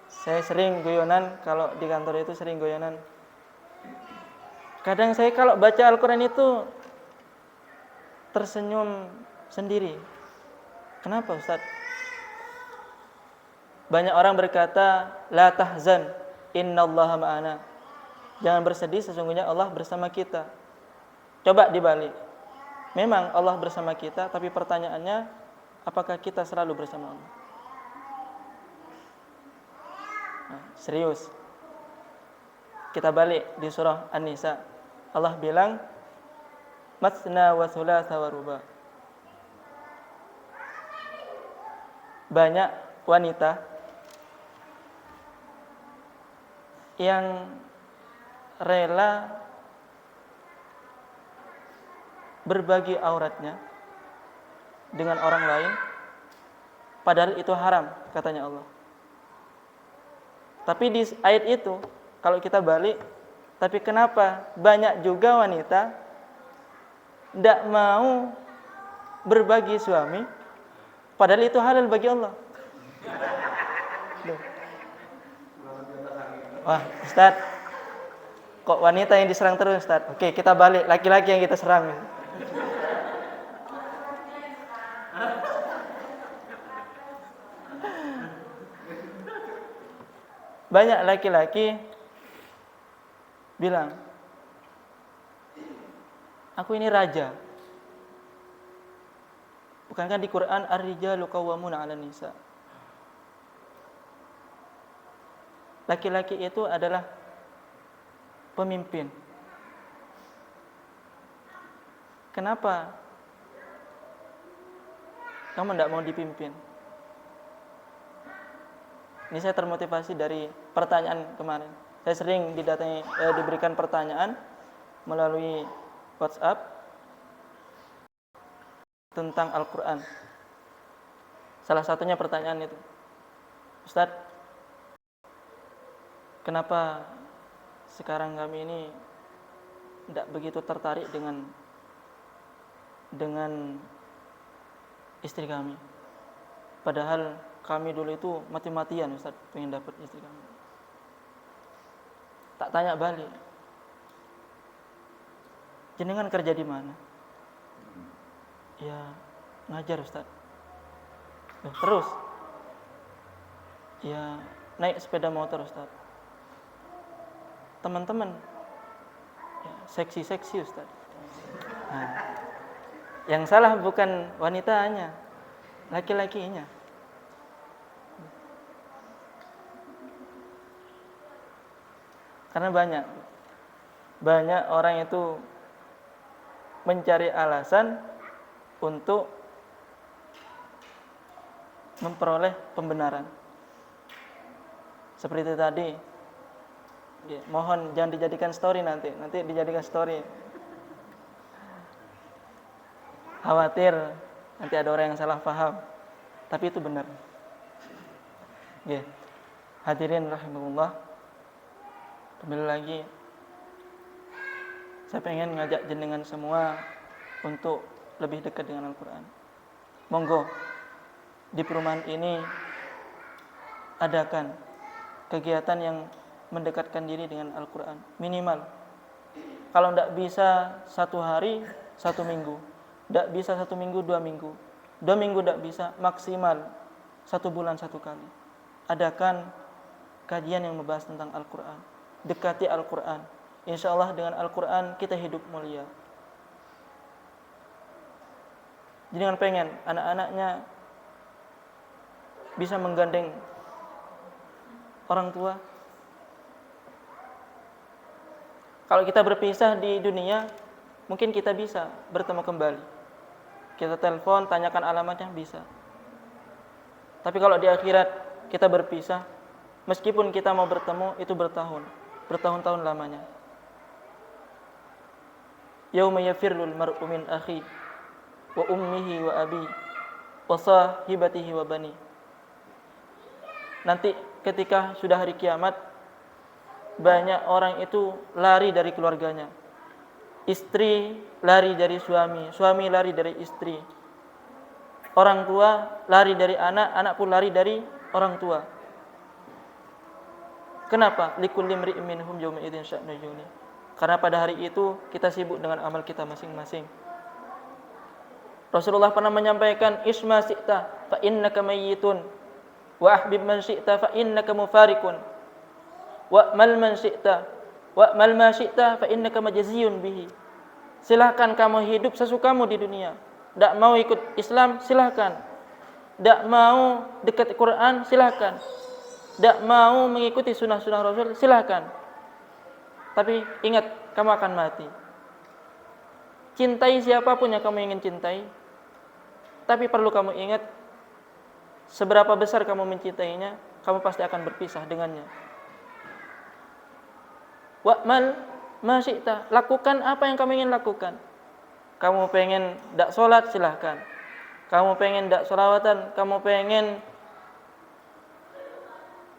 Saya sering guyonan, kalau di kantor itu sering guyonan. Kadang saya kalau baca Al-Quran itu tersenyum sendiri. Kenapa Ustaz? Banyak orang berkata, la tahzan, innallaha ma'ana. Jangan bersedih, sesungguhnya Allah bersama kita. Coba dibalik. Memang Allah bersama kita, tapi pertanyaannya, apakah kita selalu bersama Allah? Nah, serius. Kita balik di surah An-Nisa. Allah bilang, Matsna wa thulatha wa ruba. Banyak wanita yang rela berbagi auratnya dengan orang lain, padahal itu haram, katanya Allah. Tapi di ayat itu, kalau kita balik, tapi kenapa banyak juga wanita tidak mau berbagi suami, padahal itu halal bagi Allah. Wah, Ustaz, kok wanita yang diserang terus, Ustaz? Oke, kita balik, laki-laki yang kita serang. Banyak laki-laki bilang, aku ini raja. Bukankah di Quran ar-rijalu qawwamuna 'alan nisa? Laki-laki itu adalah pemimpin. Kenapa kamu tidak mau dipimpin? Ini saya termotivasi dari pertanyaan kemarin. Saya sering diberikan pertanyaan melalui WhatsApp tentang Al-Quran. Salah satunya pertanyaan itu, Ustaz, kenapa sekarang kami ini tidak begitu tertarik dengan istri kami? Padahal kami dulu itu mati-matian, Ustaz, pengen dapat istri kami. Tak tanya balik, jenengan kerja di mana? Ya, ngajar, Ustaz. Terus? Ya, naik sepeda motor, Ustaz. Teman-teman, ya, seksi-seksi, Ustaz. Nah, yang salah bukan wanitanya, laki-lakinya. Karena banyak orang itu mencari alasan untuk memperoleh pembenaran. Seperti tadi, ya, mohon jangan dijadikan story nanti dijadikan story. Khawatir nanti ada orang yang salah paham, tapi itu benar. Ya, hadirin rahimahullah. Kembali lagi, saya pengen ngajak jenengan semua untuk lebih dekat dengan Al-Quran. Monggo, di perumahan ini adakan kegiatan yang mendekatkan diri dengan Al-Quran. Minimal, kalau tidak bisa 1 hari, 1 minggu. Tidak bisa 1 minggu, 2 minggu. 2 minggu tidak bisa, maksimal 1 bulan 1 kali. Adakan kajian yang membahas tentang Al-Quran. Dekati Al-Quran. Insya Allah dengan Al-Quran kita hidup mulia. Jangan pengen anak-anaknya bisa menggandeng orang tua. Kalau kita berpisah di dunia, mungkin kita bisa bertemu kembali. kita telepon, tanyakan alamatnya, bisa. Tapi kalau di akhirat kita berpisah, meskipun kita mau bertemu, itu bertahun-tahun lamanya. Yauma yafirrul mar'u min akhi wa ummihi wa abi wa sahibatihi wa bani. Nanti ketika sudah hari kiamat, banyak orang itu lari dari keluarganya. Istri lari dari suami, suami lari dari istri. Orang tua lari dari anak, anak pun lari dari orang tua. Kenapa? Likulli imri'in minhum yawma idzin sya'nun yughni. Karena pada hari itu kita sibuk dengan amal kita masing-masing. Rasulullah pernah menyampaikan, isma syi'ta fa innaka mayyitun wa ahbib man syi'ta fa innaka mufarikun wa mal man syi'ta wa mal ma syi'ta fa innaka majziyun bihi. Silahkan kamu hidup sesukamu di dunia. Tidak mau ikut Islam, silahkan. Tidak mau dekat Quran, silahkan. Tidak mau mengikuti sunnah-sunnah Rasul, silahkan. Tapi ingat, kamu akan mati. Cintai siapapun yang kamu ingin cintai. Tapi perlu kamu ingat, seberapa besar kamu mencintainya, kamu pasti akan berpisah dengannya. Wa'mal ma syi'ta, lakukan apa yang kamu ingin lakukan. Kamu pengen tidak sholat, silahkan. Kamu pengen tidak sholawatan, kamu pengen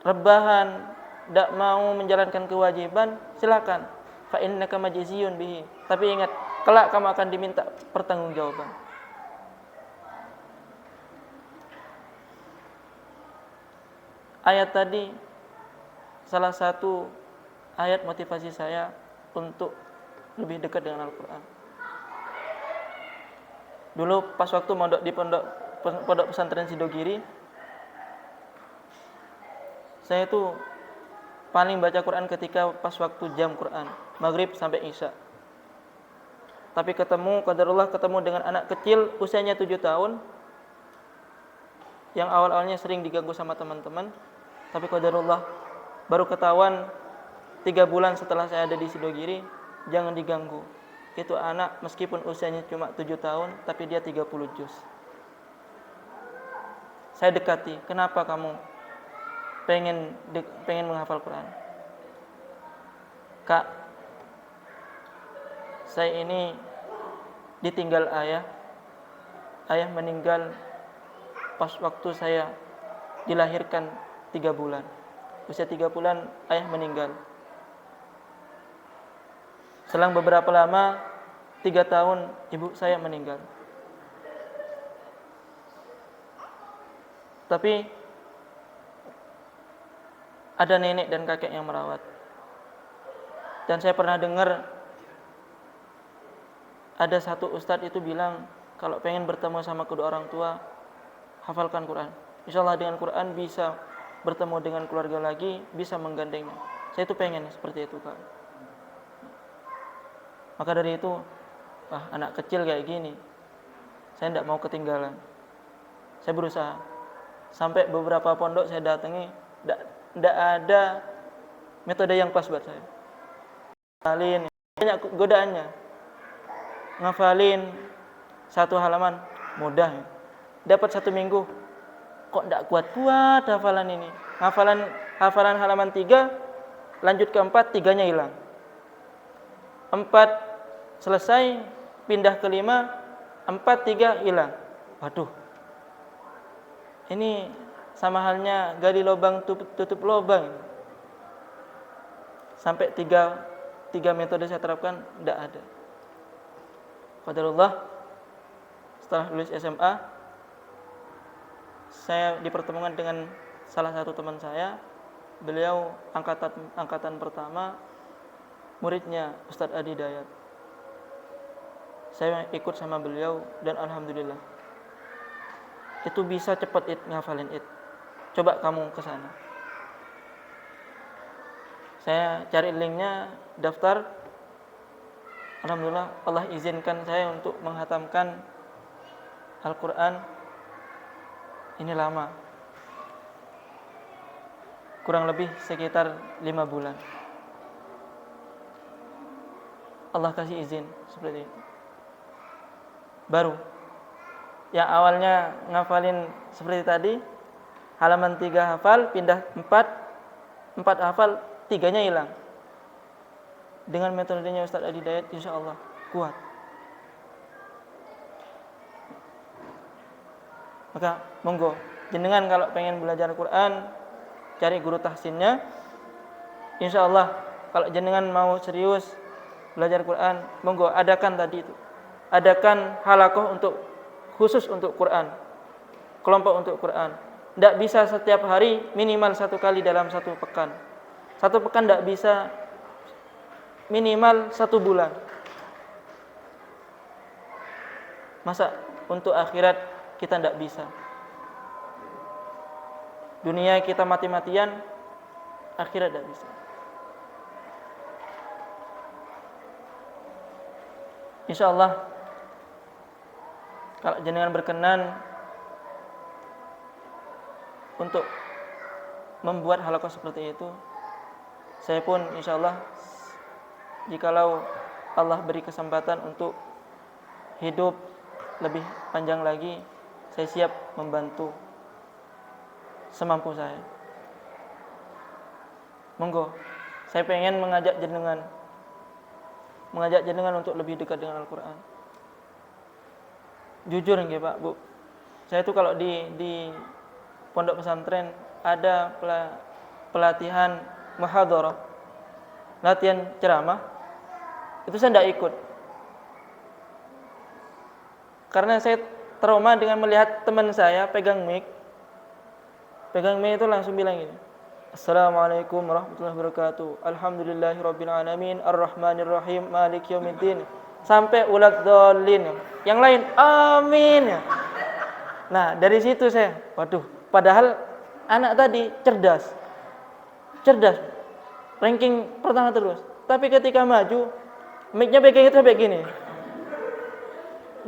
rebahan, tidak mau menjalankan kewajiban, silahkan. Fa innaka majziyun bihi. Tapi ingat, kelak kamu akan diminta pertanggungjawaban. Ayat tadi salah satu ayat motivasi saya untuk lebih dekat dengan Al-Quran. Dulu pas waktu mondok di pondok pesantren Sidogiri, saya itu paling baca Quran ketika pas waktu jam Quran, maghrib sampai isya. Tapi qadarullah ketemu dengan anak kecil usianya 7 tahun, yang awal-awalnya sering diganggu sama teman-teman. Tapi qadarullah baru ketahuan 3 bulan setelah saya ada di Sidogiri, jangan diganggu. Itu anak meskipun usianya cuma 7 tahun, tapi dia 30 juz. Saya dekati, kenapa kamu pengen menghafal Quran? Kak, saya ini ditinggal ayah. Ayah meninggal pas waktu saya dilahirkan 3 bulan. Usia 3 bulan ayah meninggal. Selang beberapa lama, 3 tahun ibu saya meninggal. Tapi ada nenek dan kakek yang merawat. Dan saya pernah dengar ada satu ustadz itu bilang, kalau pengen bertemu sama kedua orang tua, hafalkan Quran. Insyaallah dengan Quran bisa bertemu dengan keluarga lagi, bisa menggandengnya. Saya itu pengen seperti itu, Kak. Maka dari itu, anak kecil kayak gini, saya tidak mau ketinggalan. Saya berusaha. Sampai beberapa pondok saya datangi, tidak ada metode yang pas buat saya. Ngafalin, banyak godaannya. Ngafalin 1 halaman, mudah. Dapat 1 minggu, kok tidak kuat-kuat hafalan ini. Hafalan halaman 3, lanjut ke 4, 3-nya hilang. 4 selesai, pindah ke 5, 4, 3 hilang. Waduh, ini sama halnya gali lubang tutup lubang. Sampai 3 metode saya terapkan, tidak ada. Qadarullah, setelah lulus SMA, saya dipertemukan dengan salah satu teman saya. Beliau angkatan pertama, muridnya Ustadz Adi Dayat. Saya ikut sama beliau dan alhamdulillah itu bisa cepat ngafalin it. Coba kamu ke sana. Saya cari linknya, daftar. Alhamdulillah Allah izinkan saya untuk menghatamkan Al-Quran. Ini lama, kurang lebih sekitar 5 bulan. Allah kasih izin seperti itu. Baru Yang awalnya ngafalin seperti tadi, halaman 3 hafal, pindah 4 hafal, 3-nya hilang. Dengan metodenya Ustaz Adi Dayat, insya Allah kuat. Maka monggo, jenengan kalau pengen belajar Quran, cari guru tahsinnya. Insya Allah kalau jenengan mau serius belajar Quran, monggo adakan tadi itu. Adakan halakoh khusus untuk Quran, kelompok untuk Quran. Tidak bisa setiap hari, minimal 1 kali dalam 1 pekan. 1 pekan tidak bisa, minimal 1 bulan. Masa untuk akhirat kita tidak bisa? Dunia kita mati-matian, akhirat tidak bisa. Insya Allah kalau jenengan berkenan untuk membuat halakoh seperti itu, saya pun insya Allah, jikalau Allah beri kesempatan untuk hidup lebih panjang lagi, saya siap membantu semampu saya. Monggo, saya pengen mengajak jenengan untuk lebih dekat dengan Al-Quran. Jujur nggih Pak, Bu, saya itu kalau di pondok pesantren ada pelatihan muhadharah, latihan ceramah, itu saya tidak ikut. Karena saya trauma dengan melihat teman saya pegang mic itu langsung bilang gini, Assalamualaikum warahmatullahi wabarakatuh, Alhamdulillahirabbil alamin, Arrahmanirrahim, Maliki yaumiddin, sampai uladhdallin. Yang lain amin. Nah, dari situ saya, waduh, padahal anak tadi cerdas, ranking pertama terus. Tapi ketika maju, mic-nya pegang itu sampai gini.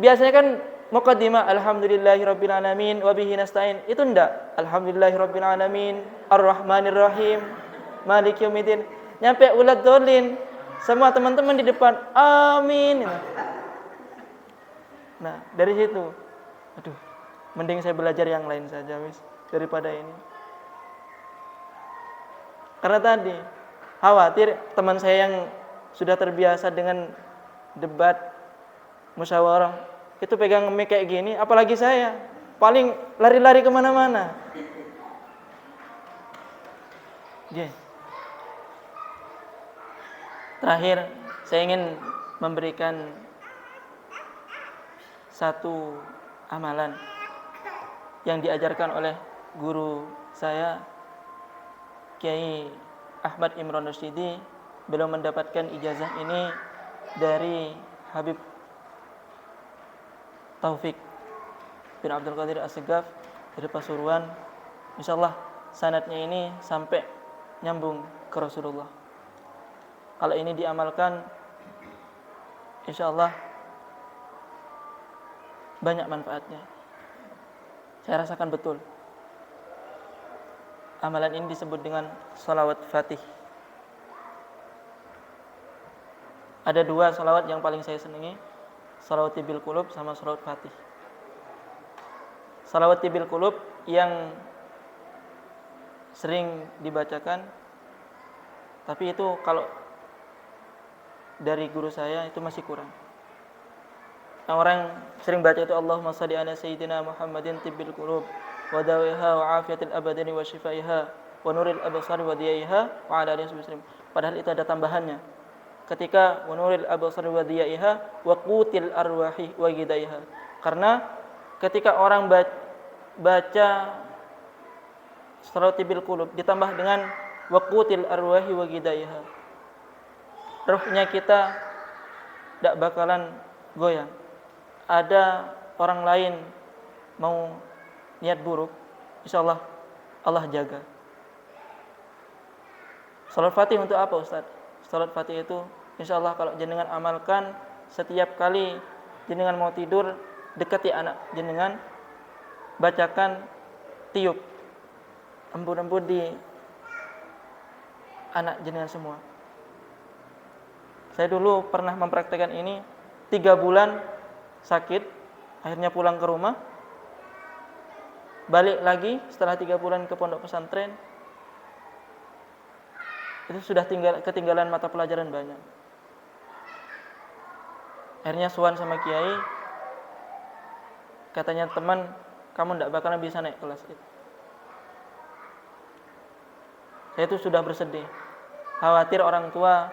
Biasanya kan muqaddimah alhamdulillahirabbil alamin wa bihi nasta'in, itu enggak. Alhamdulillahirabbil alamin, Arrahmanirrahim, Maliki yaumiddin. Nyampe uladhdallin, semua teman-teman di depan amin. Nah, dari situ, aduh, mending saya belajar yang lain saja wis daripada ini. Karena tadi khawatir teman saya yang sudah terbiasa dengan debat, musyawarah, itu pegang mic kayak gini, apalagi saya paling lari-lari kemana-mana. Terakhir, saya ingin memberikan satu amalan yang diajarkan oleh guru saya, Kiai Ahmad Imron Rasyidi. Beliau mendapatkan ijazah ini dari Habib Taufik bin Abdul Qadir As-Segaf dari Pasuruan. Insyaallah sanadnya ini sampai nyambung ke Rasulullah. Kalau ini diamalkan, insyaallah banyak manfaatnya. Saya rasakan betul. Amalan ini disebut dengan salawat Fatih. Ada 2 salawat yang paling saya senangi, salawat bil qulub sama salawat Fatih. Salawat bil qulub yang sering dibacakan, tapi itu kalau dari guru saya itu masih kurang. Orang sering baca itu Allahumma shalli ala sayyidina Muhammadin tibbil qulub wa dawiha wa afiyatil abadani wa shifaiha wa nuril absari wa diyaiha wa ala alihi wasallam. Padahal itu ada tambahannya. Ketika wa nuril absari wa diyaiha wa qutil arwahi wa gidaiha. Karena ketika orang baca salawat bil qulub ditambah dengan wa qutil arwahi wa gidaiha, ruhnya kita tidak bakalan goyang. Ada orang lain mau niat buruk, insyaallah Allah jaga. Salat Fatih untuk apa Ustaz? Salat Fatih itu insyaallah kalau jenengan amalkan, setiap kali jenengan mau tidur, dekati anak jenengan, bacakan, tiup, embun-embun di anak jenengan semua. Saya dulu pernah mempraktekkan ini 3 bulan sakit, akhirnya pulang ke rumah, balik lagi setelah 3 bulan ke pondok pesantren, itu sudah ketinggalan mata pelajaran banyak. Akhirnya suan sama kiai, katanya teman, kamu tidak bakalan bisa naik kelas itu. Saya itu sudah bersedih, khawatir orang tua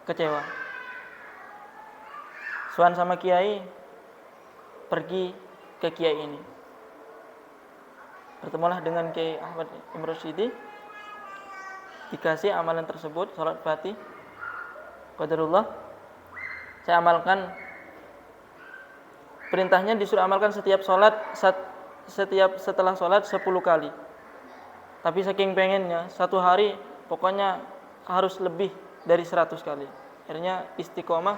kecewa. Suan sama kiai, pergi ke kiai ini. Bertemulah dengan Kiai Ahmad Imam Rasyidi, dikasih amalan tersebut, salat Fatih. Qadarullah, saya amalkan. Perintahnya disuruh amalkan setiap setelah sholat 10 kali. Tapi saking pengennya, satu hari pokoknya harus lebih dari 100 kali. Akhirnya istiqomah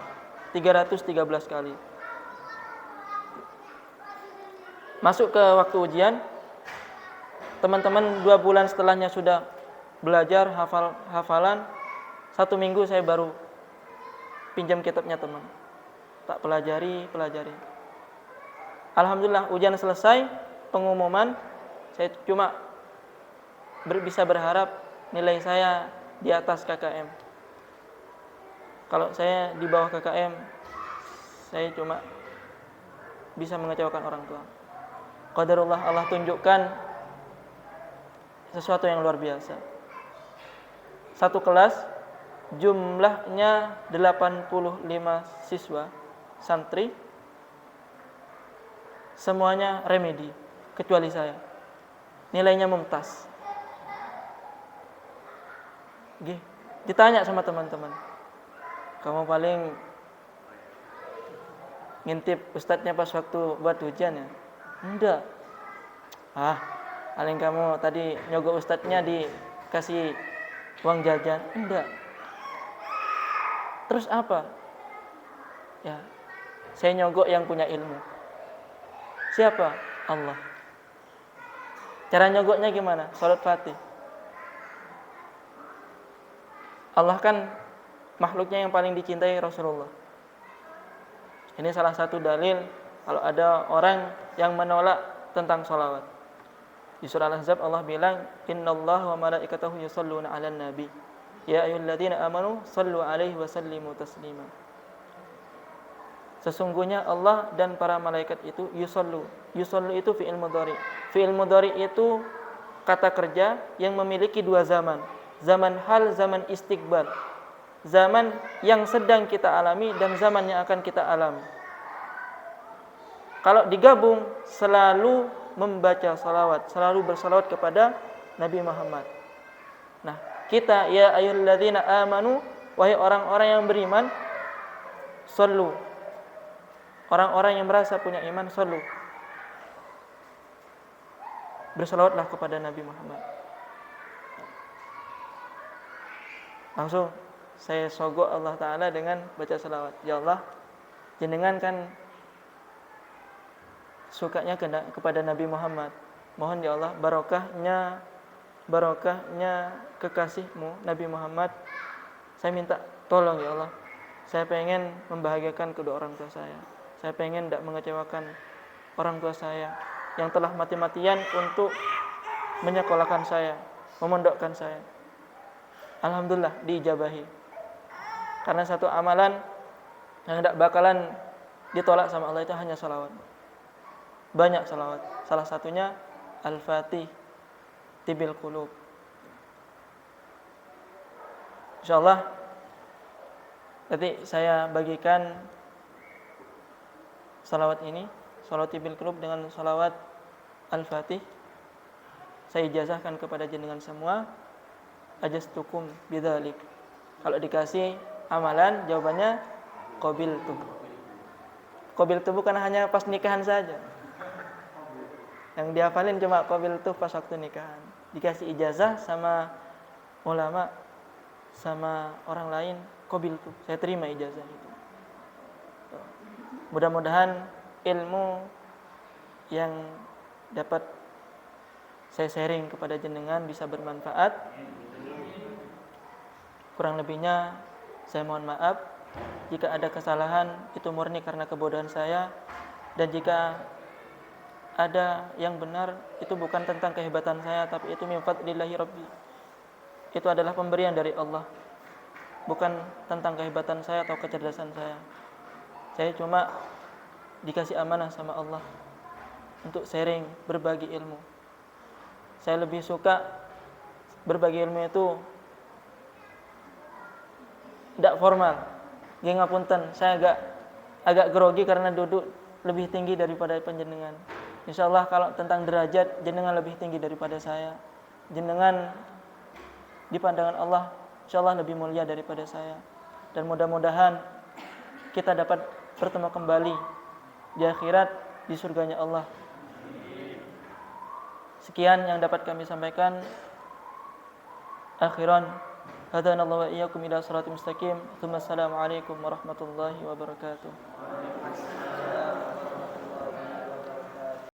313 kali. Masuk ke waktu ujian, teman-teman 2 bulan setelahnya sudah belajar hafalan. 1 minggu saya baru pinjam kitabnya teman, tak pelajari. Alhamdulillah ujian selesai, pengumuman, saya cuma bisa berharap nilai saya di atas KKM. Kalau saya di bawah KKM, saya cuma bisa mengecewakan orang tua. Qadarullah, Allah tunjukkan sesuatu yang luar biasa. Satu kelas jumlahnya 85 siswa santri, semuanya remedi kecuali saya. Nilainya mumtaz. Ditanya sama teman-teman, kamu paling ngintip ustadznya pas waktu buat ujian ya? Enggak. Paling kamu tadi nyogok ustadznya dikasih uang jajan? Enggak. Terus apa? Ya, saya nyogok yang punya ilmu. Siapa? Allah. Cara nyogoknya gimana? Salat Fatih. Allah kan makhluknya yang paling dicintai Rasulullah. Ini salah satu dalil kalau ada orang yang menolak tentang sholawat. Di surah Al-Ahzab Allah bilang, innallaha wa malaikatahu yusholluna 'alan nabi ya ayyuhalladzina amanu shallu 'alaihi wa sallimu taslima. Sesungguhnya Allah dan para malaikat itu yusollu. Yusollu itu fi'il mudhari. Fi'il mudhari itu kata kerja yang memiliki 2 zaman. Zaman hal, zaman istiqbal. Zaman yang sedang kita alami dan zaman yang akan kita alami. Kalau digabung, selalu membaca salawat, selalu bersalawat kepada Nabi Muhammad. Nah, kita, ya ayyuhalladzina amanu, wahai orang-orang yang beriman, sallu. Orang-orang yang merasa punya iman, sallu. Bersalawatlah kepada Nabi Muhammad. Langsung saya sogok Allah Ta'ala dengan baca salawat. Ya Allah, jenengan kan sukanya kepada Nabi Muhammad. Mohon ya Allah barokahnya kekasihmu Nabi Muhammad. Saya minta tolong ya Allah. Saya pengen membahagiakan kedua orang tua saya. Saya pengen tidak mengecewakan orang tua saya yang telah mati-matian untuk menyekolahkan saya, memondokkan saya. Alhamdulillah diijabahi. Karena satu amalan yang tidak bakalan ditolak sama Allah itu hanya salawat. Banyak salawat. Salah satunya Al-Fatih Tibil Qulub. InsyaAllah nanti saya bagikan salawat ini, salawat Tibil Qulub dengan salawat Al-Fatih. Saya ijazahkan kepada jenengan semua. Ajastukum bidzalik. Kalau dikasih amalan, jawabannya qabiltu. Qabiltu bukan hanya pas nikahan saja. Yang dihafalin cuma qabiltu pas waktu nikahan. Dikasih ijazah sama ulama, sama orang lain, qabiltu. Saya terima ijazah itu. Mudah-mudahan ilmu yang dapat saya sharing kepada jenengan bisa bermanfaat. Kurang lebihnya saya mohon maaf. Jika ada kesalahan itu murni karena kebodohan saya. Dan jika ada yang benar itu bukan tentang kehebatan saya, tapi itu min fadlillahi rabbi. Itu adalah pemberian dari Allah, bukan tentang kehebatan saya atau kecerdasan saya. Saya cuma dikasih amanah sama Allah untuk sharing, berbagi ilmu. Saya lebih suka berbagi ilmu itu tidak formal. Nggih ngapunten, saya agak grogi karena duduk lebih tinggi daripada panjenengan. Insyaallah kalau tentang derajat jenengan lebih tinggi daripada saya. Jenengan di pandangan Allah insyaallah lebih mulia daripada saya. Dan mudah-mudahan kita dapat bertemu kembali di akhirat di surganya Allah. Sekian yang dapat kami sampaikan. Akhiran hadanallahu wa iyyakum ila shiratal mustaqim. Assalamualaikum warahmatullahi wabarakatuh.